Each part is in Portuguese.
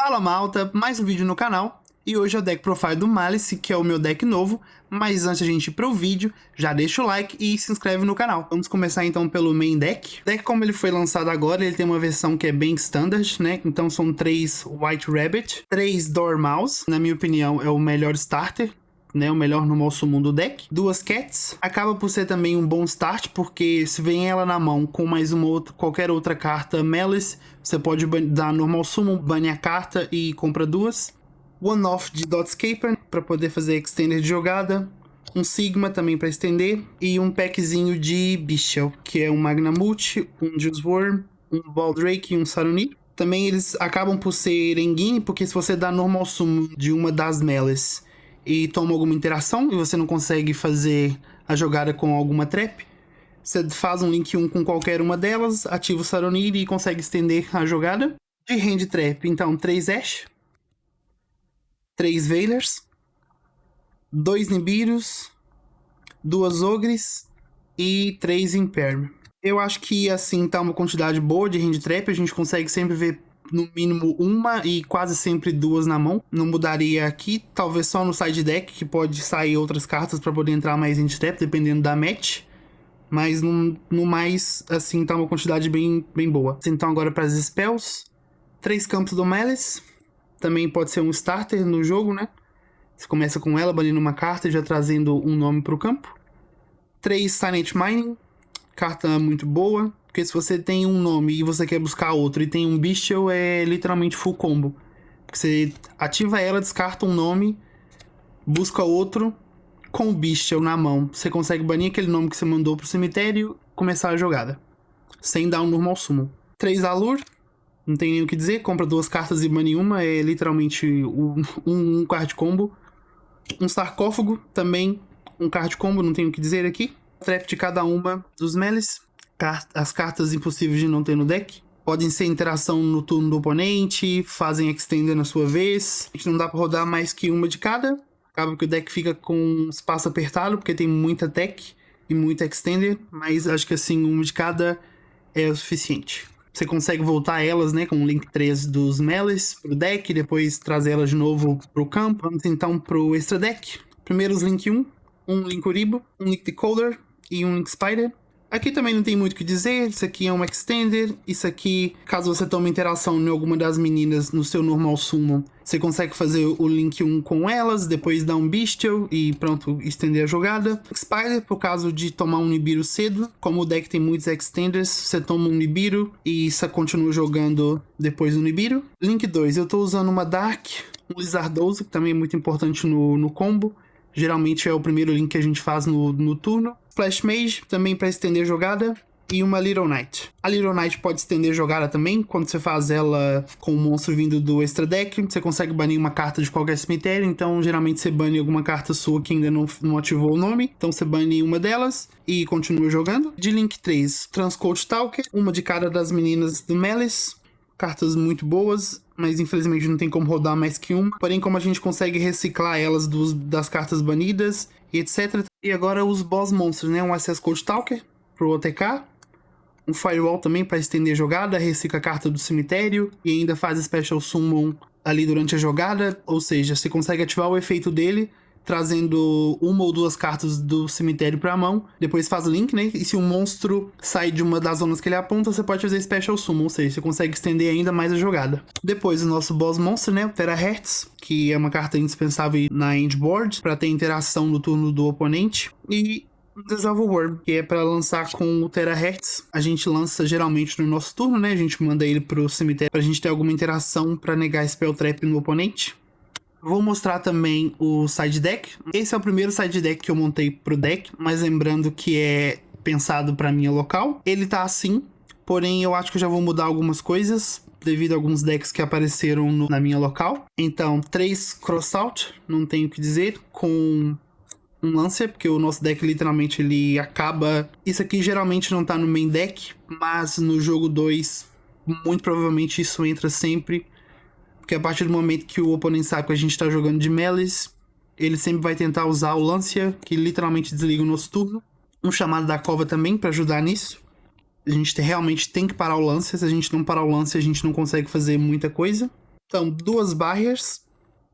Fala malta, mais um vídeo no canal, e hoje é o deck profile do Malice, que é o meu deck novo, mas antes de a gente ir pro vídeo, já deixa o like e se inscreve no canal. Vamos começar então pelo main deck. O deck, como ele foi lançado agora, ele tem uma versão que é bem standard, né? Então são 3 White Rabbit, 3 Dormouse, na minha opinião é o melhor starter, né, o melhor normal summon do deck. 2 Cats, acaba por ser também um bom start, porque se vem ela na mão com mais uma outra, qualquer outra carta Malice, você pode dar normal summon, bane a carta e compra 2. One Off de Dotscaper, para poder fazer extender de jogada. Um Sigma também para estender. E um packzinho de Bestial, que é um Magnamult, um Juice Worm, um Baldrake e um Saronir. Também eles acabam por ser Engine, porque se você dá normal summon de uma das Malice e toma alguma interação e você não consegue fazer a jogada com alguma trap, você faz um link 1 com qualquer uma delas, ativa o Saronir e consegue estender a jogada. De hand trap, então 3 Ash, 3 Veilers, 2 Nibiru's, 2 Ogres e 3 Imperm. Eu acho que assim tá uma quantidade boa de hand trap, a gente consegue sempre ver no mínimo uma e quase sempre 2 na mão. Não mudaria aqui, talvez só no side deck, que pode sair outras cartas para poder entrar mais hand trap, dependendo da match. Mas no mais, assim, tá uma quantidade bem boa. Então agora para as spells, 3 campos do Malice. Também pode ser um starter no jogo, né? Você começa com ela, banindo uma carta e já trazendo um nome pro campo. 3 Silent Mining, carta muito boa, porque se você tem um nome e você quer buscar outro e tem um Bestial, é literalmente full combo. Porque você ativa ela, descarta um nome, busca outro com o Bestial na mão. Você consegue banir aquele nome que você mandou pro cemitério e começar a jogada, sem dar um normal summon. 3 Allure, não tem nem o que dizer, compra 2 cartas e bane uma, é literalmente um card combo. Um Sarcófago, também um card combo, não tem o que dizer aqui. Trap de cada uma dos Malice, as cartas impossíveis de não ter no deck. Podem ser interação no turno do oponente, fazem extender na sua vez. A gente não dá pra rodar mais que uma de cada. Acaba que o deck fica com espaço apertado, porque tem muita tech e muita extender, mas acho que assim, uma de cada é o suficiente. Você consegue voltar elas, né, com o link 3 dos Malice pro deck, depois trazer elas de novo pro campo. Vamos então pro extra deck. Primeiro os link 1, um link Uribo, um link Decoder e um link Spider. Aqui também não tem muito o que dizer, isso aqui é um extender, isso aqui, caso você tome interação em alguma das meninas no seu normal summon, você consegue fazer o link 1 com elas, depois dar um Bestial e pronto, estender a jogada. Spider, por caso de tomar um Nibiru cedo, como o deck tem muitos extenders, você toma um Nibiru e você continua jogando depois do Nibiru. Link 2, eu tô usando uma Dark, um Lizardoso, que também é muito importante no combo. Geralmente é o primeiro link que a gente faz no turno. Flash Mage, também para estender a jogada. E uma Little Knight. A Little Knight pode estender a jogada também. Quando você faz ela com o monstro vindo do extra deck, você consegue banir uma carta de qualquer cemitério. Então, geralmente, você bane alguma carta sua que ainda não ativou o nome. Então, você bane uma delas e continua jogando. De Link 3, Transcode Stalker. Uma de cada das meninas do Malice. Cartas muito boas, mas infelizmente não tem como rodar mais que uma. Porém, como a gente consegue reciclar elas das cartas banidas e etc. E agora os Boss Monsters, né? Um Access Code Stalker pro OTK. Um Firewall também para estender a jogada, recicla a carta do cemitério e ainda faz Special Summon ali durante a jogada. Ou seja, você consegue ativar o efeito dele trazendo uma ou 2 cartas do cemitério pra mão, depois faz link, né? E se um monstro sai de uma das zonas que ele aponta, você pode fazer Special Summon, ou seja, você consegue estender ainda mais a jogada. Depois o nosso Boss Monster, né? O Terahertz, que é uma carta indispensável na endboard, para ter interação no turno do oponente. E Dissolve Worm, que é para lançar com o Terahertz. A gente lança geralmente no nosso turno, né? A gente manda ele pro cemitério pra gente ter alguma interação para negar Spell Trap no oponente. Vou mostrar também o side deck. Esse é o primeiro side deck que eu montei pro deck, mas lembrando que é pensado para minha local. Ele tá assim, porém eu acho que eu já vou mudar algumas coisas devido a alguns decks que apareceram na minha local. Então, 3 Crossout, não tenho o que dizer, com um Lancer, porque o nosso deck literalmente ele acaba... Isso aqui geralmente não tá no main deck, mas no jogo 2 muito provavelmente isso entra sempre. Porque a partir do momento que o oponente sabe que a gente tá jogando de Malice, ele sempre vai tentar usar o Lancia, que literalmente desliga o nosso turno. Um chamado da cova também para ajudar nisso. A gente realmente tem que parar o Lancia. Se a gente não parar o Lancia, a gente não consegue fazer muita coisa. Então, duas barriers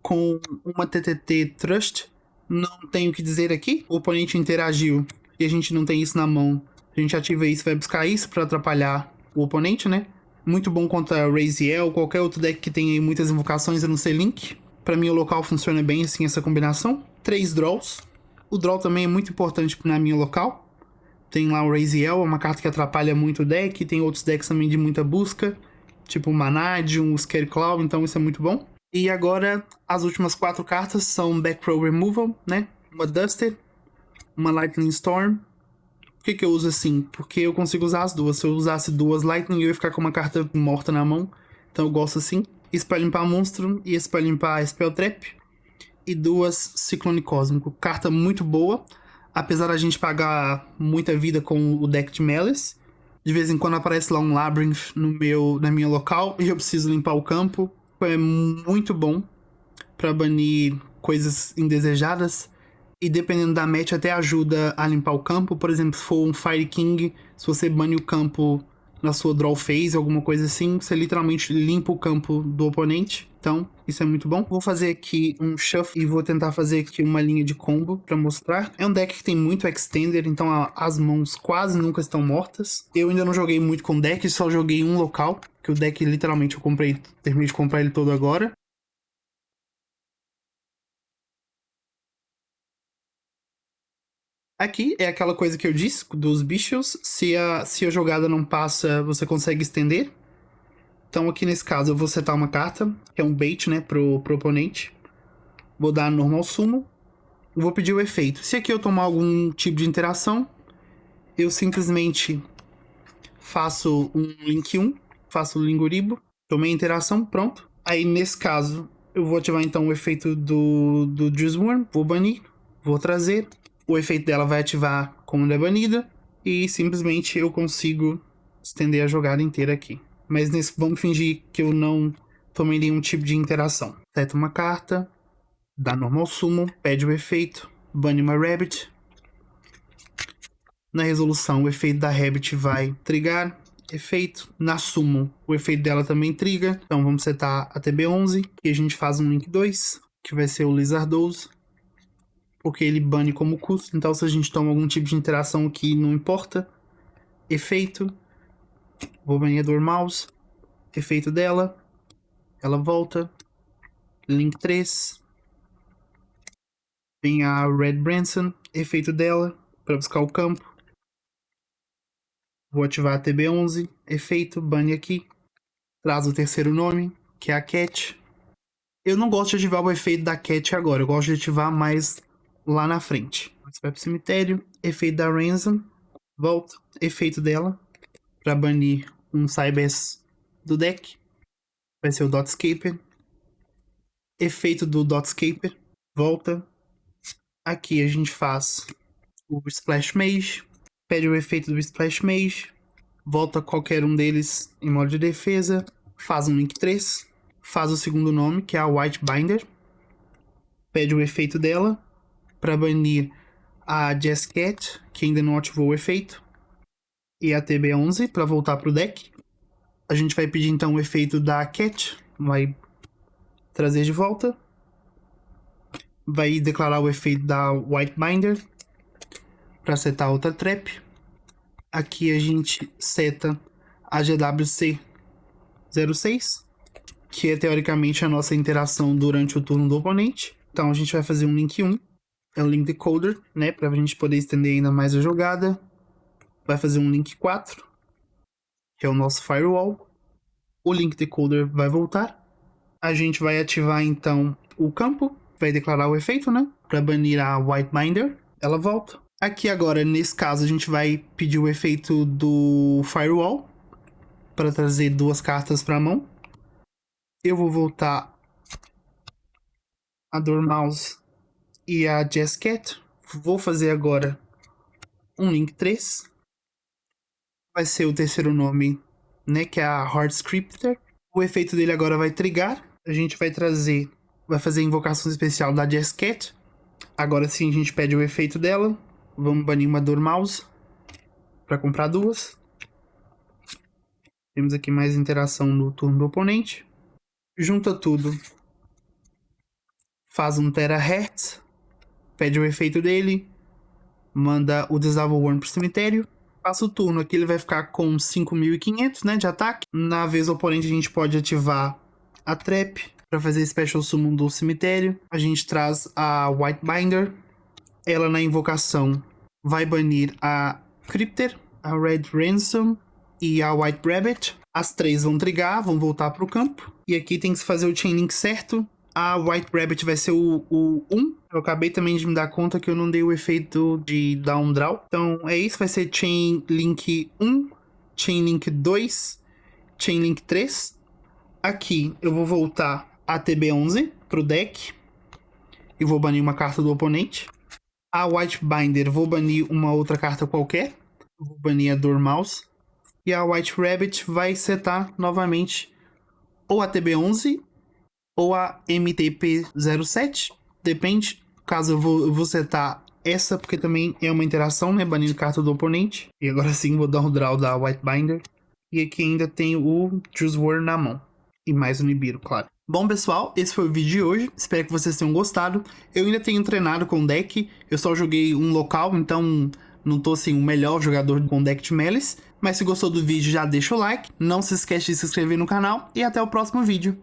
com uma TTT Trust. Não tenho o que dizer aqui. O oponente interagiu e a gente não tem isso na mão. A gente ativa isso, vai buscar isso pra atrapalhar o oponente, né? Muito bom contra Raziel, qualquer outro deck que tenha muitas invocações, a não ser Link. Pra mim o local funciona bem assim, essa combinação. 3 draws. O draw também é muito importante na minha local. Tem lá o Raziel, uma carta que atrapalha muito o deck. Tem outros decks também de muita busca, tipo o Manadium, o Scarecrow, então isso é muito bom. E agora, as últimas 4 cartas são Back Row Removal, né? Uma Duster, uma Lightning Storm. Por que eu uso assim? Porque eu consigo usar as duas. Se eu usasse duas Lightning, eu ia ficar com uma carta morta na mão. Então eu gosto assim. Isso pra limpar Monstro e isso pra limpar Spell Trap. E duas Ciclone Cósmico. Carta muito boa. Apesar da gente pagar muita vida com o deck de Malice. De vez em quando aparece lá um Labyrinth na minha local e eu preciso limpar o campo. É muito bom pra banir coisas indesejadas. E dependendo da match até ajuda a limpar o campo. Por exemplo, se for um Fire King, se você bane o campo na sua draw phase, alguma coisa assim, você literalmente limpa o campo do oponente. Então, isso é muito bom. Vou fazer aqui um shuffle e vou tentar fazer aqui uma linha de combo pra mostrar. É um deck que tem muito extender, então as mãos quase nunca estão mortas. Eu ainda não joguei muito com deck, só joguei um local, que o deck literalmente eu terminei de comprar ele todo agora. Aqui é aquela coisa que eu disse dos bichos. Se a jogada não passa, você consegue estender. Então aqui nesse caso eu vou setar uma carta, que é um bait, né, pro oponente. Vou dar normal sumo. Vou pedir o efeito. Se aqui eu tomar algum tipo de interação, eu simplesmente faço um link 1, faço o Linguribo, tomei a interação, pronto. Aí nesse caso eu vou ativar então o efeito do Drizzworm, vou banir, vou trazer. O efeito dela vai ativar quando é banida. E simplesmente eu consigo estender a jogada inteira aqui. Mas vamos fingir que eu não tomei nenhum tipo de interação. Seta uma carta, dá normal summon, pede o efeito, bane uma Rabbit. Na resolução, o efeito da Rabbit vai trigar. Efeito. Na summon, o efeito dela também triga. Então vamos setar a TB11. E a gente faz um link 2, que vai ser o Lizardoso. Porque ele bane como custo, então se a gente toma algum tipo de interação aqui, não importa. Efeito. Vou banir a Dormouse. Efeito dela. Ela volta. Link 3. Vem a Red Branson. Efeito dela. Para buscar o campo. Vou ativar a TB11. Efeito. Bane aqui. Traz o terceiro nome, que é a Cat. Eu não gosto de ativar o efeito da Cat agora. Eu gosto de ativar mais lá na frente. Você vai pro cemitério. Efeito da Ransom. Volta. Efeito dela. Para banir um Cybers do deck. Vai ser o Dotscaper. Efeito do Dotscaper. Volta. Aqui a gente faz o Splash Mage. Pede o efeito do Splash Mage. Volta qualquer um deles em modo de defesa. Faz um Link 3. Faz o segundo nome, que é a White Binder. Pede o efeito dela. Para banir a Jesscat, que ainda não ativou o efeito. E a TB11 para voltar pro deck. A gente vai pedir então o efeito da Cat. Vai trazer de volta. Vai declarar o efeito da White Binder. Para setar outra trap. Aqui a gente seta a GWC 06. Que é teoricamente a nossa interação durante o turno do oponente. Então a gente vai fazer um link 1. É um link decoder, né? Pra gente poder estender ainda mais a jogada. Vai fazer um link 4. Que é o nosso firewall. O link decoder vai voltar. A gente vai ativar então o campo. Vai declarar o efeito, né? Pra banir a White Binder. Ela volta. Aqui agora, nesse caso, a gente vai pedir o efeito do firewall. Para trazer duas cartas pra mão. Eu vou voltar a Dormouse e a Jesscat. Vou fazer agora um link 3. Vai ser o terceiro nome, né, que é a Heart Scripter. O efeito dele agora vai trigar. A gente vai fazer a invocação especial da Jesscat. Agora sim a gente pede o efeito dela. Vamos banir uma Dormouse para comprar duas. Temos aqui mais interação no turno do oponente. junta tudo, faz um terahertz, pede o efeito dele, manda o Dissolve Worm pro cemitério, passa o turno. Aqui ele vai ficar com 5.500, né, de ataque. Na vez oponente a gente pode ativar a Trap para fazer Special Summon do cemitério. A gente traz a White Binder. Ela na invocação vai banir a Crypter, a Red Ransom e a White Rabbit. As três vão trigar, vão voltar pro campo. E aqui tem que se fazer o Chain Link certo. A White Rabbit vai ser o 1. Eu acabei também de me dar conta que eu não dei o efeito de Down Draw. Então é isso, vai ser Chain Link 1, Chain Link 2, Chain Link 3. Aqui eu vou voltar a TB11 pro deck. E vou banir uma carta do oponente. A White Binder, vou banir uma outra carta qualquer. Vou banir a Dormouse. E a White Rabbit vai setar novamente ou a TB11 ou a MTP07. Depende. Caso eu vou setar essa, porque também é uma interação, né? Banindo carta do oponente. E agora sim vou dar o draw da White Binder. E aqui ainda tem o Choose Word na mão. E mais o Nibiru, claro. Bom, pessoal, esse foi o vídeo de hoje. Espero que vocês tenham gostado. Eu ainda tenho treinado com deck. Eu só joguei um local, então não tô assim o melhor jogador com deck de Malice. Mas se gostou do vídeo, já deixa o like. Não se esquece de se inscrever no canal. E até o próximo vídeo.